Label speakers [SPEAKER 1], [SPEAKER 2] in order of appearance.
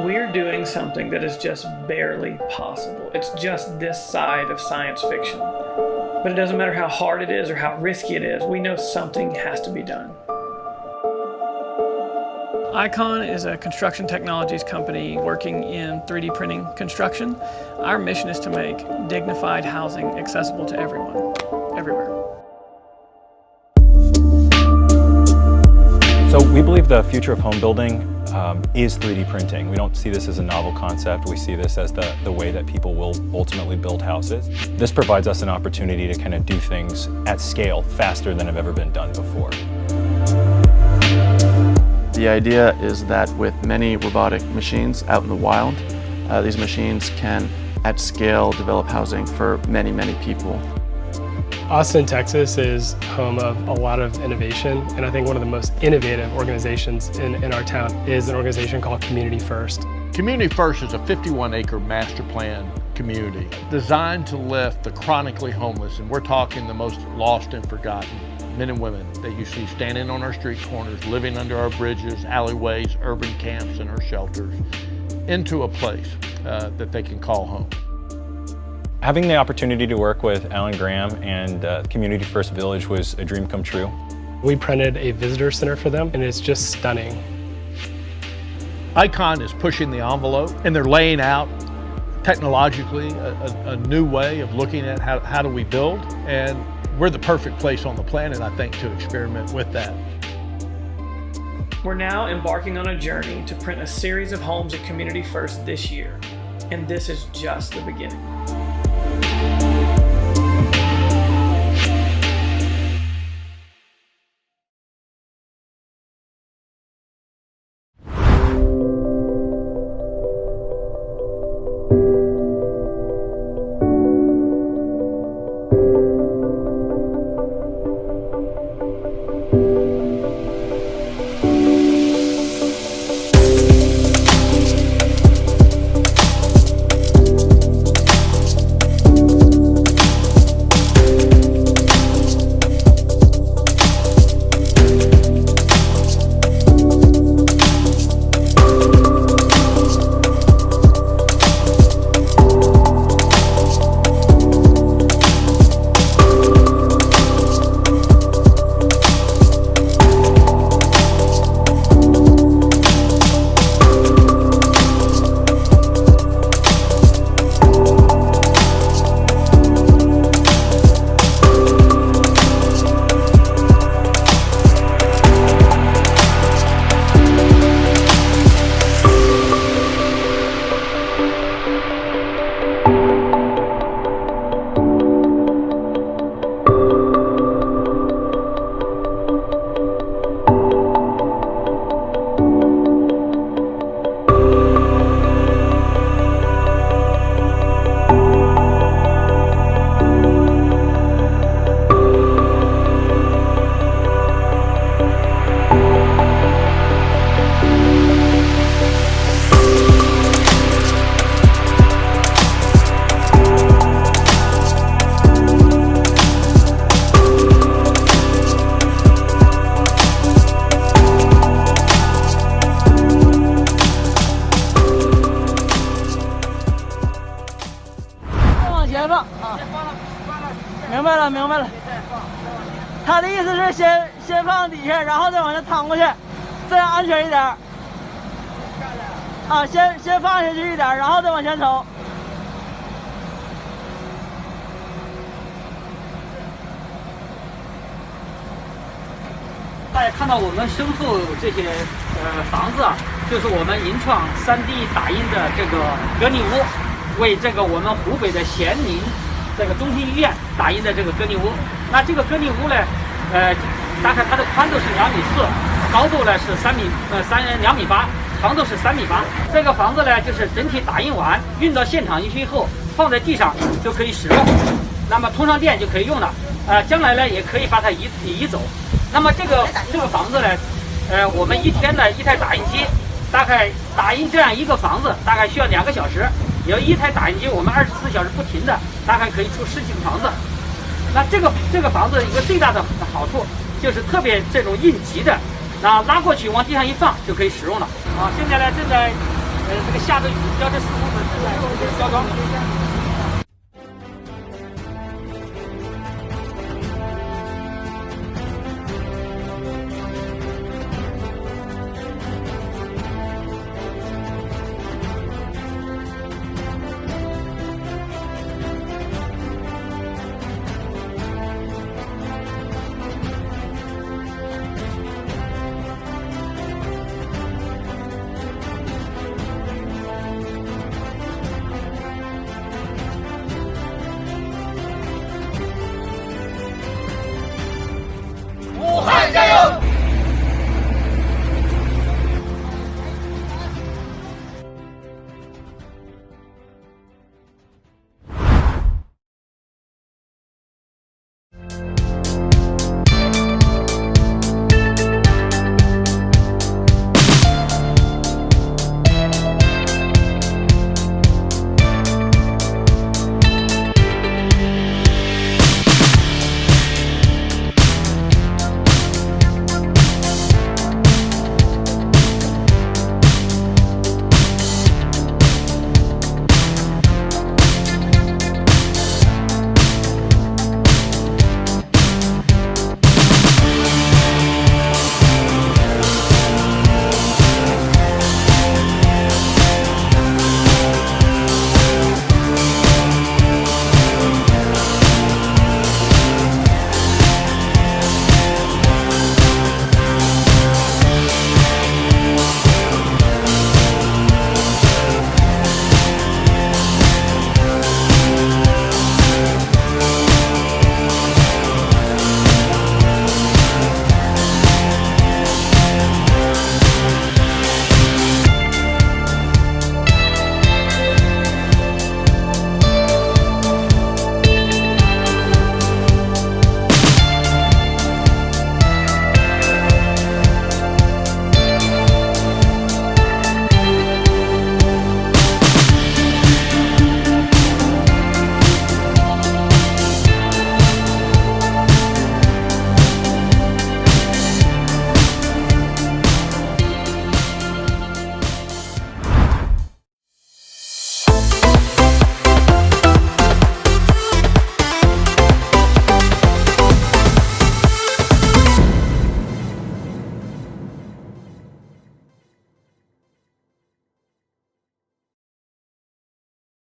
[SPEAKER 1] We're doing something that is just barely possible. It's just this side of science fiction. But it doesn't matter how hard it is or how risky it is, we know something has to be done. ICON is a construction technologies company working in 3D printing construction. Our mission is to make dignified housing accessible to everyone, everywhere.
[SPEAKER 2] So we believe the future of home building is 3D printing. We don't see this as a novel concept. We see this as the way that people will ultimately build houses. This provides us an opportunity to kind of do things at scale faster than have ever been done before.
[SPEAKER 3] The idea is that with many robotic machines out in the wild, these machines can, at scale, develop housing for many, many people.
[SPEAKER 4] Austin, Texas is home of a lot of innovation, and I think one of the most innovative organizations in our town is an organization called Community First.
[SPEAKER 5] Community First is a 51-acre master plan community designed to lift the chronically homeless, and we're talking the most lost and forgotten men and women that you see standing on our street corners, living under our bridges, alleyways, urban camps, and our shelters, into a place that they can call home.
[SPEAKER 2] Having the opportunity to work with Alan Graham and Community First Village was a dream come true.
[SPEAKER 4] We printed a visitor center for them, and it's just stunning.
[SPEAKER 5] ICON is pushing the envelope, and they're laying out technologically a new way of looking at how do we build, and we're the perfect place on the planet, I think, to experiment with that.
[SPEAKER 1] We're now embarking on a journey to print a series of homes at Community First this year, and this is just the beginning.
[SPEAKER 6] 明白了。他的意思是先放底下，然后再往下趟过去，这样安全一点。啊，先放下去一点，然后再往前走。
[SPEAKER 7] 大家看到我们身后这些房子啊，就是我们银创3D 打印的这个隔离屋，为这个我们湖北的咸宁这个中心医院打印的这个隔离屋。那这个隔离屋呢，大概它的宽度是2.4米，高度呢是2.8米，长度是3.8米。这个房子呢，就是整体打印完运到现场以后，放在地上就可以使用，那么通上电就可以用了。将来呢也可以把它移走。那么这个房子呢，我们一天的一台打印机，大概打印这样一个房子，大概需要2个小时。有一台打印机，我们24小时不停的，大概可以出10几个房子。那这个房子一个最大的好处就是特别这种应急的，那拉过去往地上一放就可以使用了。啊，现在呢正在这个下着雨，要这4部门是在胶装的。